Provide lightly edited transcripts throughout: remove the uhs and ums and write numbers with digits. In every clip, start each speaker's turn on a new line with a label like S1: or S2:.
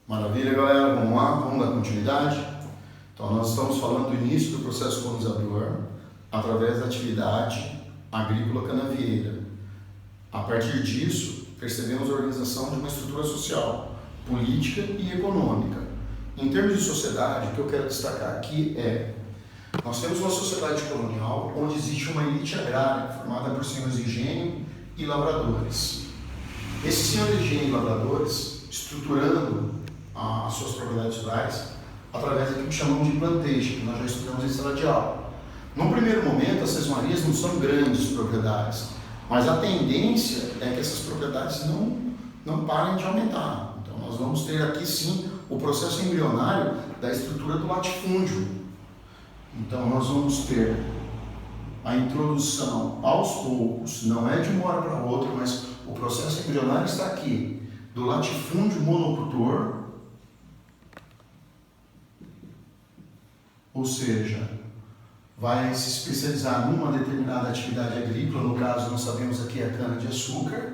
S1: Maravilha, galera. Vamos lá, vamos dar continuidade. Então, nós estamos falando do início do processo colonizador através da atividade agrícola canavieira. A partir disso, percebemos a organização de uma estrutura social, política e econômica. Em termos de sociedade, o que eu quero destacar aqui é: nós temos uma sociedade colonial onde existe uma elite agrária formada por senhores de engenho e lavradores. Esses senhores de engenho e lavradores, estruturando as suas propriedades rurais através daquilo que chamamos de plantation, que nós já estudamos em sala de aula. Num primeiro momento, as sesmarias não são grandes propriedades, mas a tendência é que essas propriedades não parem de aumentar. Então, nós vamos ter aqui sim o processo embrionário da estrutura do latifúndio. Então, nós vamos ter a introdução aos poucos, não é de uma hora para outra, mas o processo embrionário está aqui, do latifúndio monocultor, ou seja, vai se especializar numa determinada atividade agrícola, no caso nós sabemos aqui a cana-de-açúcar,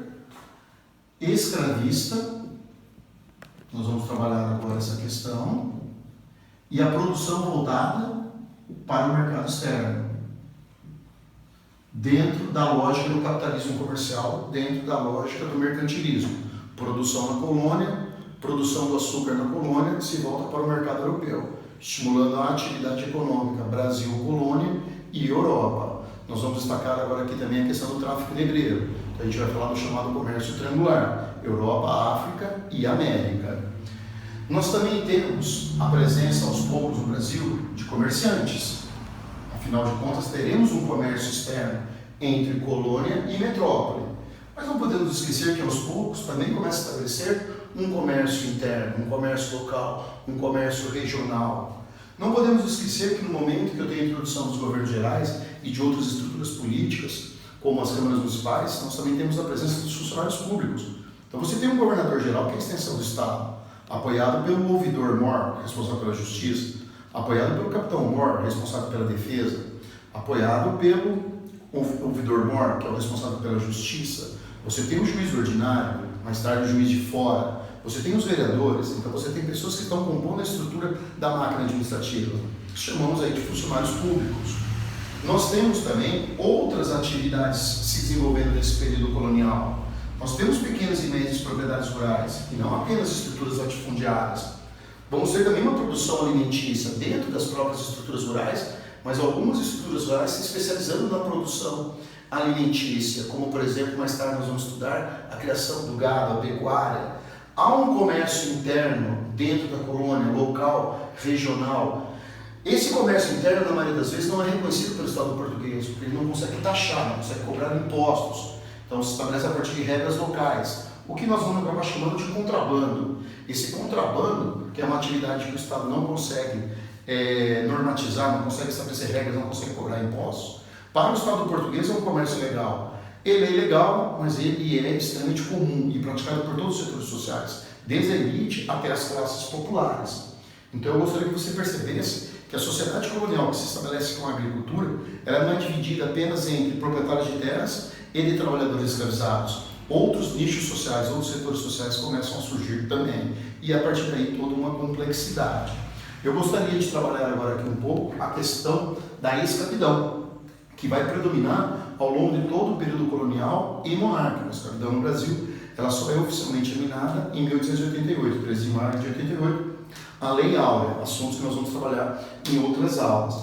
S1: escravista, nós vamos trabalhar agora essa questão, e a produção voltada para o mercado externo, dentro da lógica do capitalismo comercial, dentro da lógica do mercantilismo. Produção na colônia, produção do açúcar na colônia, se volta para o mercado europeu, estimulando a atividade econômica Brasil, colônia e Europa. Nós vamos destacar agora aqui também a questão do tráfico negreiro. Então, a gente vai falar do chamado comércio triangular, Europa, África e América. Nós também temos a presença aos poucos no Brasil de comerciantes. Afinal de contas, teremos um comércio externo entre colônia e metrópole. Mas não podemos esquecer que aos poucos também começa a estabelecer um comércio interno, um comércio local, um comércio regional. Não podemos esquecer que no momento que eu tenho a introdução dos governos gerais e de outras estruturas políticas, como as câmaras municipais, nós também temos a presença dos funcionários públicos. Então você tem um governador geral que é a extensão do Estado, apoiado pelo ouvidor-mor, responsável pela justiça, apoiado pelo capitão-mor, responsável pela defesa, apoiado pelo ouvidor-mor, que é o responsável pela justiça. Você tem o juiz ordinário, mais tarde o juiz de fora. Você tem os vereadores, então você tem pessoas que estão compondo a estrutura da máquina administrativa. Chamamos aí de funcionários públicos. Nós temos também outras atividades se desenvolvendo nesse período colonial. Nós temos pequenas e médias propriedades rurais, e não apenas estruturas latifundiárias. Vamos ter também uma produção alimentícia dentro das próprias estruturas rurais, mas algumas estruturas rurais se especializando na produção alimentícia, como por exemplo, mais tarde nós vamos estudar a criação do gado, a pecuária. Há um comércio interno dentro da colônia, local, regional. Esse comércio interno, na maioria das vezes, não é reconhecido pelo Estado português, porque ele não consegue taxar, não consegue cobrar impostos. Então se estabelece a partir de regras locais, o que nós vamos acabar chamando de contrabando. Esse contrabando, que é uma atividade que o Estado não consegue normatizar, não consegue estabelecer regras, não consegue cobrar impostos, para o Estado português é um comércio legal. Ele é ilegal, mas ele é extremamente comum e praticado por todos os setores sociais, desde a elite até as classes populares. Então eu gostaria que você percebesse que a sociedade colonial que se estabelece com a agricultura, ela não é dividida apenas entre proprietários de terras e de trabalhadores escravizados. Outros nichos sociais, outros setores sociais começam a surgir também, e a partir daí toda uma complexidade. Eu gostaria de trabalhar agora aqui um pouco a questão da escravidão, que vai predominar ao longo de todo o período colonial e monárquico. A escravidão no Brasil, ela só é oficialmente eliminada em 1888, 13 de março de 88, a Lei Áurea, assuntos que nós vamos trabalhar em outras aulas.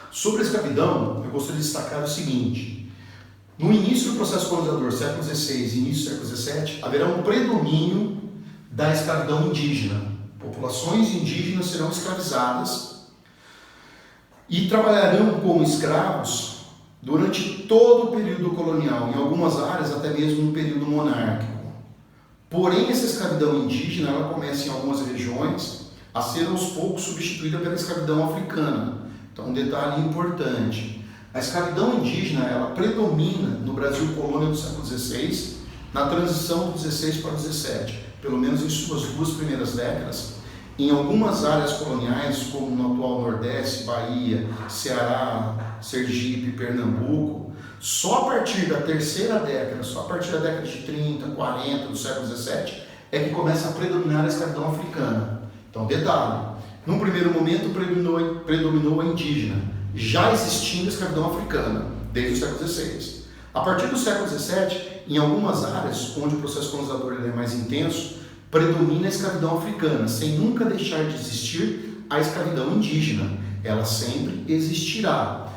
S1: Sobre a escravidão, eu gostaria de destacar o seguinte: no início do processo colonizador, século XVI e início do século XVII, haverá um predomínio da escravidão indígena. Populações indígenas serão escravizadas e trabalharão como escravos durante todo o período colonial, em algumas áreas até mesmo no período monárquico. Porém, essa escravidão indígena, ela começa em algumas regiões a ser aos poucos substituída pela escravidão africana. Então, um detalhe importante: a escravidão indígena, ela predomina no Brasil colônia do século XVI, na transição do XVI para o XVII, pelo menos em suas duas primeiras décadas. Em algumas áreas coloniais, como no atual Nordeste, Bahia, Ceará, Sergipe, Pernambuco, só a partir da terceira década, só a partir da década de 30, 40 do século XVII, é que começa a predominar a escravidão africana. Então, detalhe, num primeiro momento predominou a indígena, já existindo a escravidão africana, desde o século XVI. A partir do século XVII, em algumas áreas onde o processo colonizador é mais intenso, predomina a escravidão africana, sem nunca deixar de existir a escravidão indígena. Ela sempre existirá.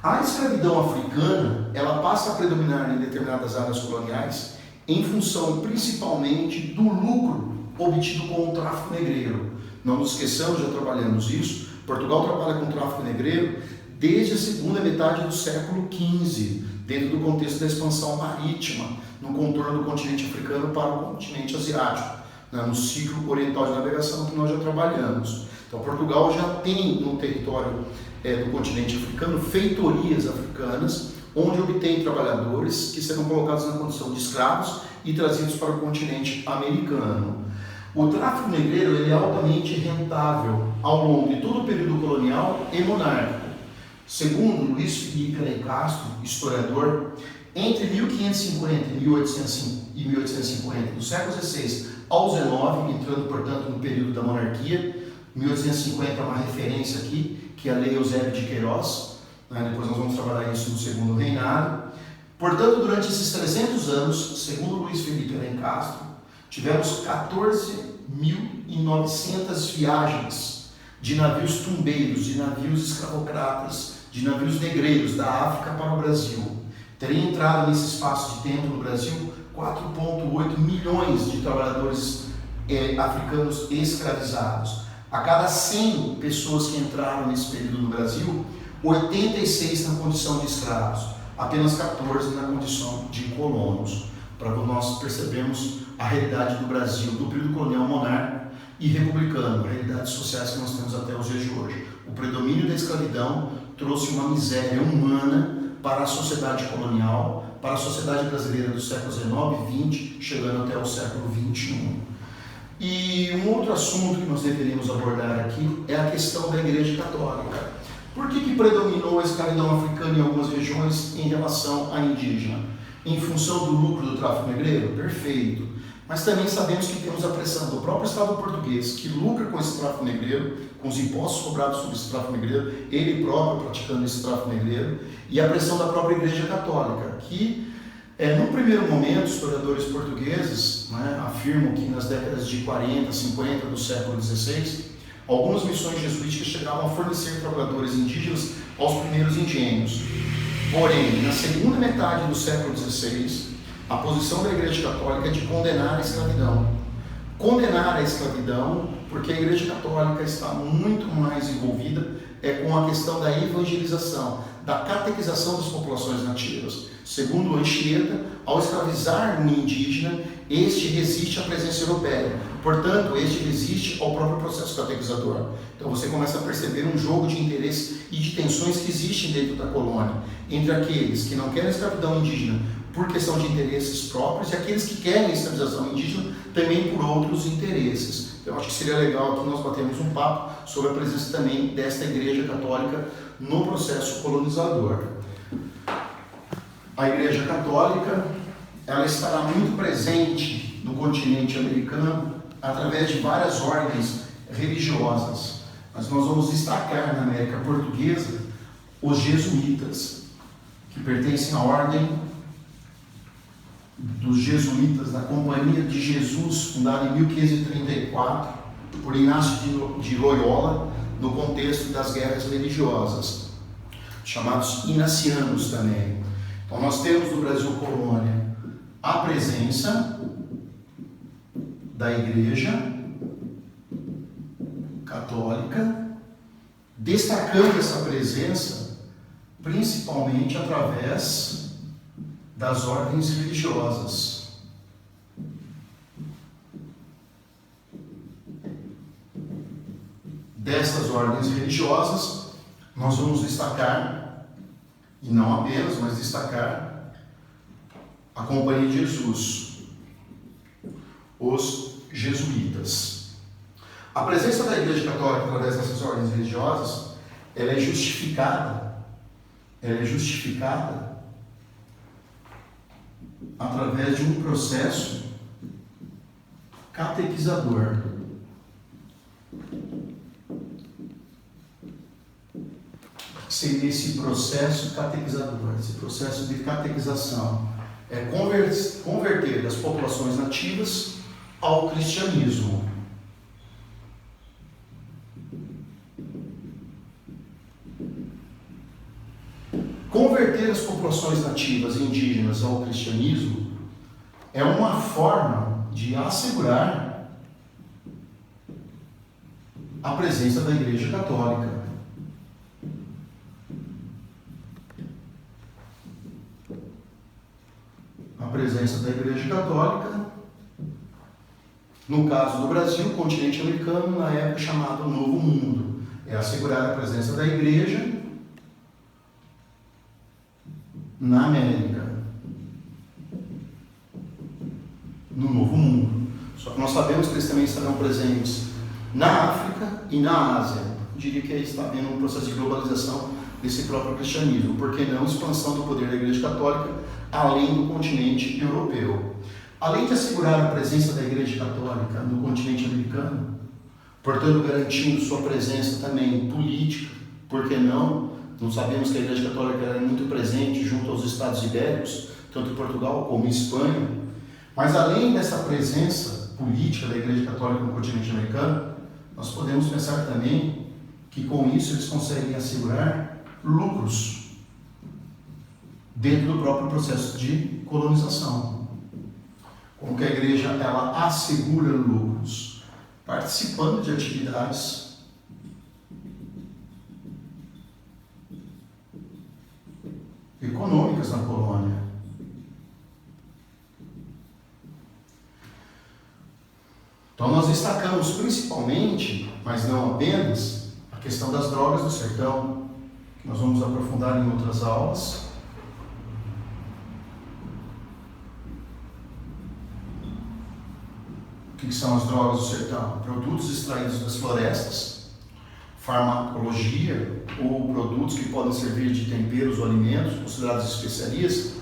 S1: A escravidão africana, ela passa a predominar em determinadas áreas coloniais em função principalmente do lucro obtido com o tráfico negreiro. Não nos esqueçamos, já trabalhamos isso, Portugal trabalha com tráfico negreiro desde a segunda metade do século XV, dentro do contexto da expansão marítima, no contorno do continente africano para o continente asiático, né, no ciclo oriental de navegação que nós já trabalhamos. Então, Portugal já tem no território do continente africano feitorias africanas, onde obtém trabalhadores que serão colocados na condição de escravos e trazidos para o continente americano. O tráfico negreiro ele é altamente rentável ao longo de todo o período colonial e monárquico. Segundo Luiz Felipe Alencastro, historiador, entre 1550 e 1850, do século XVI ao XIX, entrando, portanto, no período da monarquia, 1850 é uma referência aqui, que é a Lei Eusébio de Queiroz, né? Depois nós vamos trabalhar isso no segundo reinado. Portanto, durante esses 300 anos, segundo Luiz Felipe Alencastro, tivemos 14.900 viagens de navios tumbeiros, de navios escravocratas, de navios negreiros da África para o Brasil. Teria entrado nesse espaço de tempo no Brasil 4,8 milhões de trabalhadores africanos escravizados. A cada 100 pessoas que entraram nesse período no Brasil, 86 na condição de escravos, apenas 14 na condição de colonos, para nós percebermos a realidade do Brasil, do período colonial monárquico e republicano, realidades sociais que nós temos até os dias de hoje. O predomínio da escravidão trouxe uma miséria humana para a sociedade colonial, para a sociedade brasileira do século XIX e XX, chegando até o século XXI. E um outro assunto que nós deveríamos abordar aqui é a questão da Igreja Católica. Por que predominou a escravidão africana em algumas regiões em relação à indígena? Em função do lucro do tráfico negreiro? Perfeito. Mas também sabemos que temos a pressão do próprio Estado português, que lucra com esse tráfico negreiro, com os impostos cobrados sobre esse tráfico negreiro, ele próprio praticando esse tráfico negreiro, e a pressão da própria Igreja Católica, que, no primeiro momento, historiadores portugueses, né, afirmam que nas décadas de 40, 50 do século XVI, algumas missões jesuíticas chegavam a fornecer trabalhadores indígenas aos primeiros engenhos. Porém, na segunda metade do século XVI, a posição da Igreja Católica é de condenar a escravidão. Condenar a escravidão porque a Igreja Católica está muito mais envolvida com a questão da evangelização, da catequização das populações nativas. Segundo Anchieta, ao escravizar um indígena, este resiste à presença europeia. Portanto, este resiste ao próprio processo catequizador. Então você começa a perceber um jogo de interesses e de tensões que existem dentro da colônia, entre aqueles que não querem a escravidão indígena por questão de interesses próprios e aqueles que querem a escravização indígena também por outros interesses. Então, eu acho que seria legal aqui nós batermos um papo sobre a presença também desta Igreja Católica no processo colonizador. A Igreja Católica, ela estará muito presente no continente americano através de várias ordens religiosas. Mas nós vamos destacar na América Portuguesa os jesuítas, que pertencem à ordem dos jesuítas da Companhia de Jesus, fundada em 1534 por Inácio de Loyola, no contexto das guerras religiosas, chamados inacianos também. Então nós temos no Brasil colônia a presença da Igreja Católica, destacando essa presença principalmente através das ordens religiosas. Destas ordens religiosas, nós vamos destacar, e não apenas, mas destacar a Companhia de Jesus, os jesuítas. A presença da Igreja Católica através dessas ordens religiosas, ela é justificada através de um processo catequizador. Seria esse processo catequizador, esse processo de catequização. É converter as populações nativas ao cristianismo. Converter as populações nativas e indígenas ao cristianismo é uma forma de assegurar a presença da Igreja Católica. A presença da Igreja Católica, no caso do Brasil, continente americano, na época chamado Novo Mundo. É assegurar a presença da Igreja na América, no Novo Mundo. Só que nós sabemos que eles também estarão presentes na África e na Ásia. Eu diria que aí está havendo um processo de globalização desse próprio cristianismo. Por que não expansão do poder da Igreja Católica além do continente europeu? Além de assegurar a presença da Igreja Católica no continente americano, portanto garantindo sua presença também política, por que não? Nós sabemos que a Igreja Católica era muito presente junto aos Estados Ibéricos, tanto em Portugal como em Espanha. Mas além dessa presença política da Igreja Católica no continente americano, nós podemos pensar também que com isso eles conseguem assegurar lucros dentro do próprio processo de colonização. Como que a Igreja ela assegura lucros? Participando de atividades econômicas na colônia. Então nós destacamos principalmente, mas não apenas, a questão das drogas do sertão, que nós vamos aprofundar em outras aulas. O que são as drogas do sertão? Produtos extraídos das florestas, farmacologia ou produtos que podem servir de temperos ou alimentos, considerados especiarias,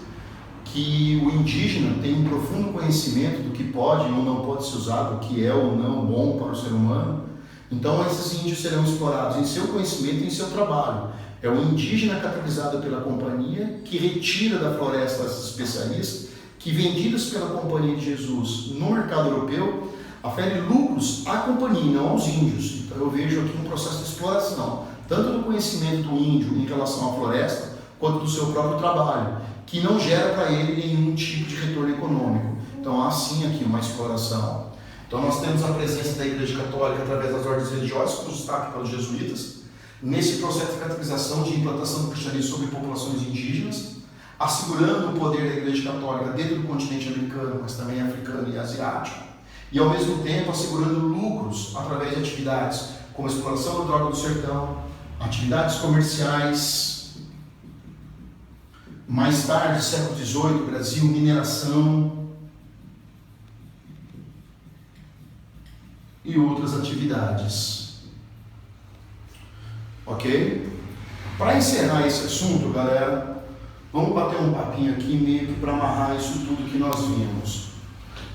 S1: que o indígena tem um profundo conhecimento do que pode ou não pode ser usado, o que é ou não bom para o ser humano. Então esses índios serão explorados em seu conhecimento e em seu trabalho. É o indígena catequizado pela companhia que retira da floresta essas especiarias que, vendidas pela Companhia de Jesus no mercado europeu, afere lucros à companhia e não aos índios. Então eu vejo aqui um processo de exploração, tanto do conhecimento do índio em relação à floresta, quanto do seu próprio trabalho, que não gera para ele nenhum tipo de retorno econômico. Então há sim aqui uma exploração. Então nós temos a presença da Igreja Católica através das ordens religiosas, com destaque pelos jesuítas, nesse processo de catequização de implantação do cristianismo sobre populações indígenas, assegurando o poder da Igreja Católica dentro do continente americano, mas também africano e asiático, e ao mesmo tempo assegurando lucros através de atividades como a exploração da droga do sertão, atividades comerciais. Mais tarde, século XVIII, Brasil, mineração e outras atividades. Ok? Para encerrar esse assunto, galera, vamos bater um papinho aqui meio que para amarrar isso tudo que nós vimos.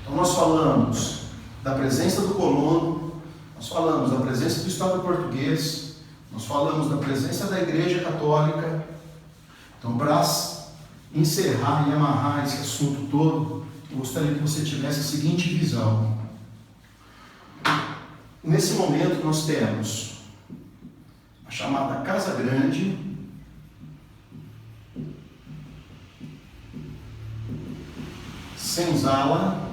S1: Então nós falamos da presença do colono, nós falamos da presença do Estado português, nós falamos da presença da Igreja Católica. Então, para encerrar e amarrar esse assunto todo, eu gostaria que você tivesse a seguinte visão. Nesse momento nós temos a chamada Casa Grande, senzala,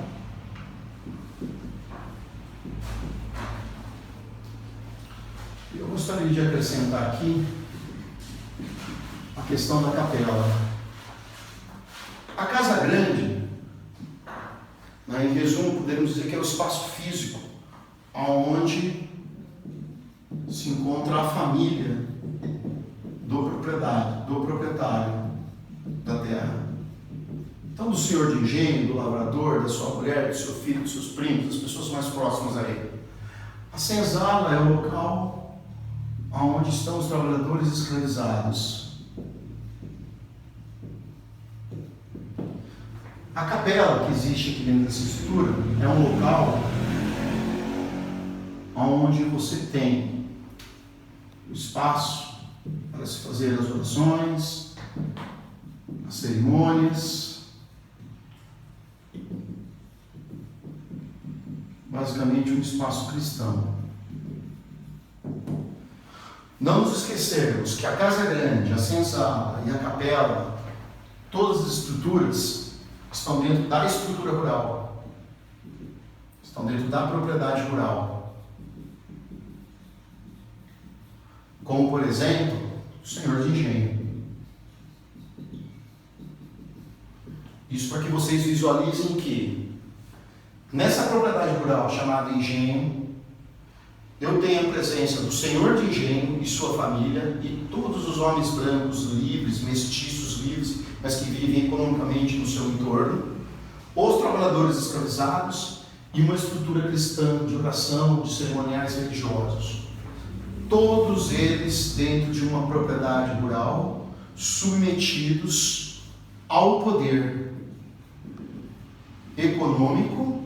S1: eu gostaria de acrescentar aqui a questão da capela. A Casa Grande, em resumo, podemos dizer que é o espaço físico onde se encontra a família do proprietário da terra. Então, do senhor de engenho, do lavrador, da sua mulher, do seu filho, dos seus primos, das pessoas mais próximas a ele. A senzala é o local onde estão os trabalhadores escravizados. A capela que existe aqui dentro dessa estrutura é um local onde você tem o espaço para se fazer as orações, as cerimônias, basicamente um espaço cristão. Não nos esquecermos que a casa grande, a senzala e a capela, todas as estruturas estão dentro da estrutura rural, estão dentro da propriedade rural. Como, por exemplo, o senhor de engenho. Isso para que vocês visualizem que, nessa propriedade rural chamada engenho, eu tenho a presença do senhor de engenho e sua família e todos os homens brancos livres, mestiços livres, mas que vivem economicamente no seu entorno, os trabalhadores escravizados e uma estrutura cristã de oração, de cerimoniais religiosos. Todos eles dentro de uma propriedade rural, submetidos ao poder econômico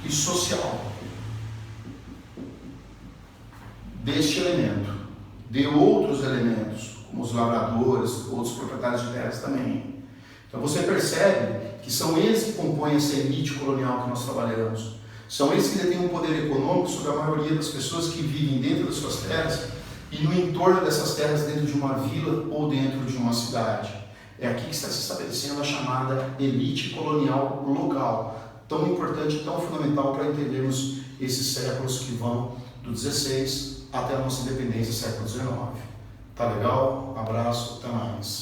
S1: e social deste elemento, de outros elementos, como os lavradores, outros proprietários de terras também. Então você percebe que são eles que compõem essa elite colonial que nós trabalhamos. São eles que detêm um poder econômico sobre a maioria das pessoas que vivem dentro das suas terras e no entorno dessas terras, dentro de uma vila ou dentro de uma cidade. É aqui que está se estabelecendo a chamada elite colonial local, tão importante, tão fundamental para entendermos esses séculos que vão do 16 até a nossa independência, século XIX. Tá legal? Abraço, até mais.